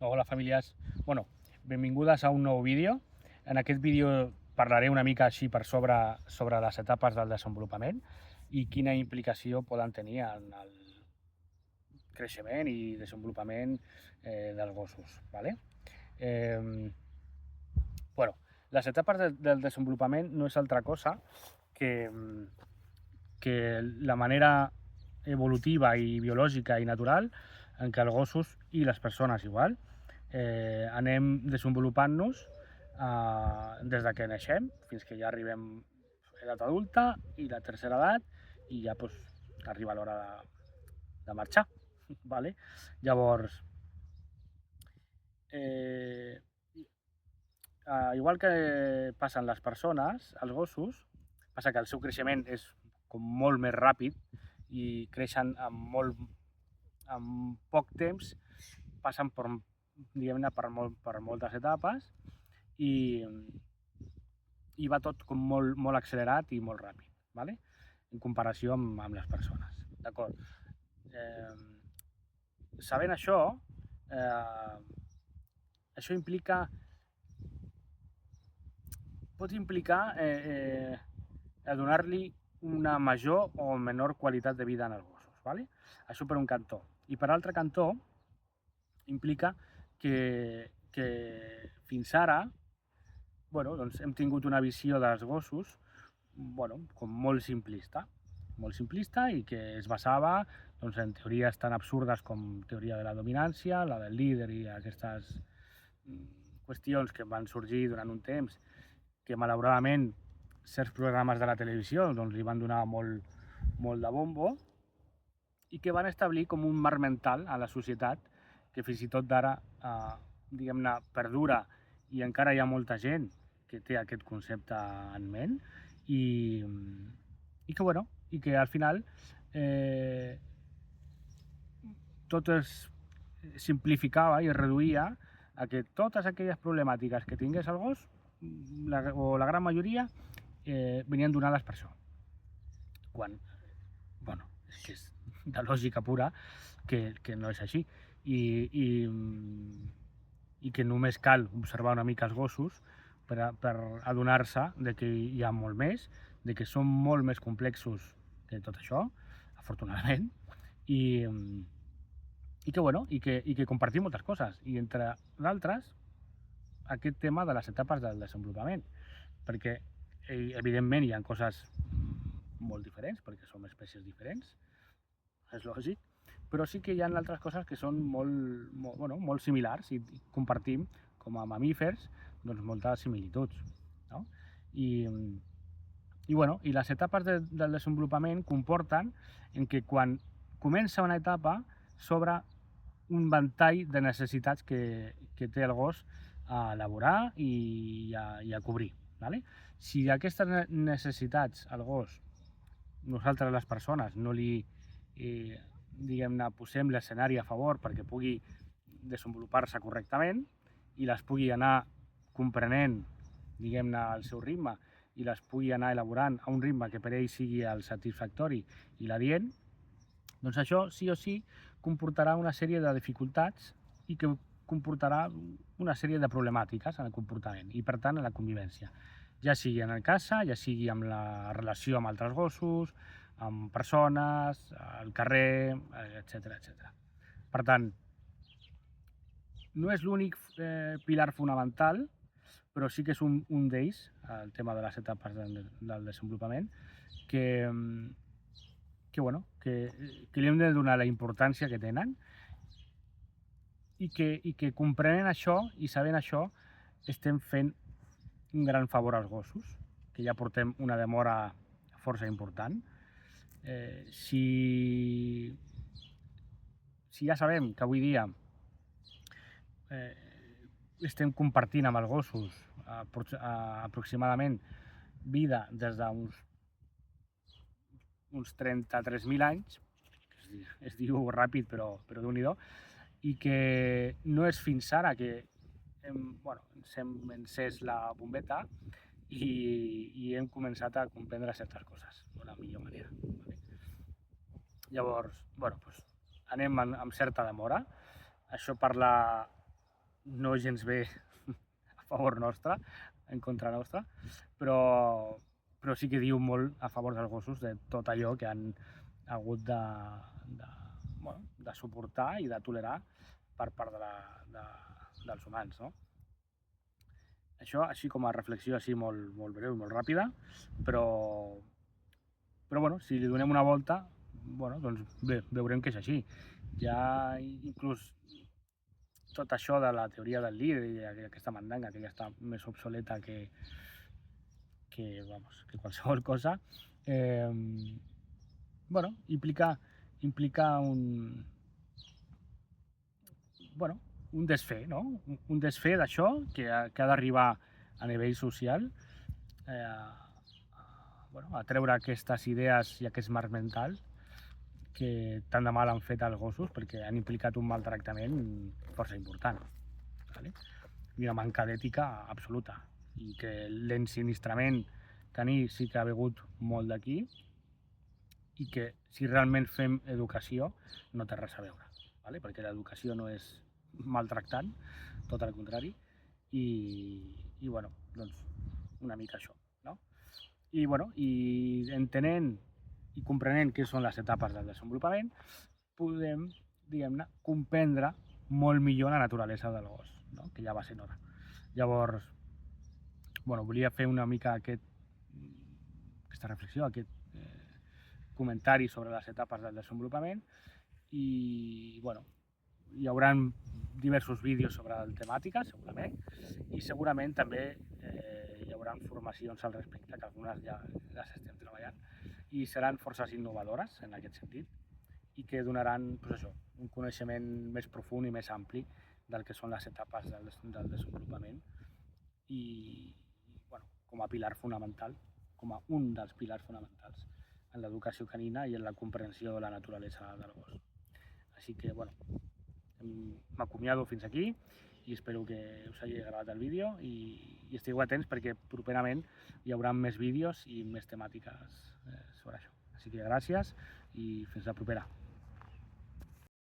Hola famílies, benvingudes a un nou vídeo. En aquest vídeo parlaré una mica així per sobre les etapes del desenvolupament i quina implicació poden tenir en el creixement i desenvolupament dels gossos. ¿Vale? Eh, bueno, les etapes del desenvolupament no és altra cosa que, que la manera evolutiva i biològica i natural en què els gossos i les persones igual anem desenvolupant-nos des de que naixem fins que ja arribem a edat adulta i la tercera edat i ja pues, arriba l'hora de marxar. ¿Vale? Llavors, igual que passen les persones, els gossos, passa que el seu creixement és com molt més ràpid i creixen amb poc temps, passen per, diguem-ne, per moltes etapes i, i va tot com molt accelerat i molt ràpid, ¿vale? En comparació amb les persones. D'acord? Eh, Sabent això, això pot implicar donar-li una major o menor qualitat de vida als gossos. ¿Vale? Això per un cantó. I per altre cantó, implica que fins ara doncs hem tingut una visió dels gossos com molt simplista i que es basava en teories tan absurdes com teoria de la dominància, la del líder i aquestes qüestions que van sorgir durant un temps que malauradament certs programes de la televisió li van donar molt de bombo i que van establir com un marc mental a la societat que fins i tot d'ara, diguem-ne, perdura i encara hi ha molta gent que té aquest concepte en ment i que al final tot es simplificava i es reduïa a que totes aquelles problemàtiques que tingués el gos, o la gran majoria, venien donades per això. Quan, és que és de lògica pura que no és així. I que només cal observar una mica els gossos per adonar-se de que hi ha molt més, de que són molt més complexos que tot això, afortunadament, i que compartim moltes coses, i entre d'altres aquest tema de les etapes del desenvolupament, perquè evidentment hi ha coses molt diferents, perquè som espècies diferents, és lògic, però sí que hi ha altres coses que són molt similars i compartim, com a mamífers, doncs moltes similituds. No? I les etapes del desenvolupament comporten en que quan comença una etapa s'obre un ventall de necessitats que té el gos a elaborar i a cobrir. ¿Vale? Si aquestes necessitats al gos, nosaltres les persones, no li diguem-ne, posem l'escenari a favor perquè pugui desenvolupar-se correctament i les pugui anar comprenent, diguem-ne, al seu ritme i les pugui anar elaborant a un ritme que per ell sigui el satisfactori i l'adient, doncs això sí o sí comportarà una sèrie de dificultats i que comportarà una sèrie de problemàtiques en el comportament i, per tant, en la convivència. Ja sigui en el casa, ja sigui amb la relació amb altres gossos, amb persones, al carrer, etc. Per tant, no és l'únic pilar fonamental, però sí que és un d'ells, el tema de les etapes del desenvolupament, que li hem de donar la importància que tenen i que comprenent això i sabent això estem fent un gran favor als gossos, que ja portem una demora força important. Si ja sabem que avui dia estem compartint amb els gossos aproximadament vida des d'uns 33.000 anys, es diu ràpid però déu-n'hi-do, i que no és fins ara que ens hem encès la bombeta i hem començat a comprendre certes coses d'una millor manera. Vale? Llavors, anem amb certa demora. Això per la no gens bé a favor nostre, en contra nostra, però sí que diu molt a favor dels gossos de tot allò que han hagut de suportar i de tolerar per part dels humans, no? Això així com a reflexió així molt breu i molt ràpida, però bueno, si li donem una volta, doncs bé, veurem que és així. Ja inclús tot això de la teoria del líder i aquesta mandanga que ja està més obsoleta que qualsevol cosa, implica un desfer, no? Un desfer d'això que ha d'arribar a nivell social, a treure aquestes idees i aquests marcs mentals que tant de mal han fet als gossos perquè han implicat un maltractament força important, vale? I una manca d'ètica absoluta, i que l'ensinistrament caní sí que ha begut molt d'aquí, i que si realment fem educació no té res a veure, vale? Perquè l'educació no és maltractant, tot al contrari, i doncs una mica això, no? I entenent i comprenent què són les etapes del desenvolupament, podem, diguem-ne, comprendre molt millor la naturalesa del gos, no? Que ja va sent hora. Llavors, volia fer una mica aquesta reflexió, aquest comentari sobre les etapes del desenvolupament, i hi haurà diversos vídeos sobre la temàtica, segurament, i segurament també hi haurà formacions al respecte, que algunes ja les estem treballant, i seran forces innovadores en aquest sentit, i que donaran un coneixement més profund i més ampli del que són les etapes del desenvolupament, i com a pilar fonamental, com a un dels pilars fonamentals en l'educació canina i en la comprensió de la naturalesa del gos. Així que, m'acomiado fins aquí i espero que us hagi agradat el vídeo i estigueu atents perquè properament hi haurà més vídeos i més temàtiques sobre això. Així que gràcies i fins la propera.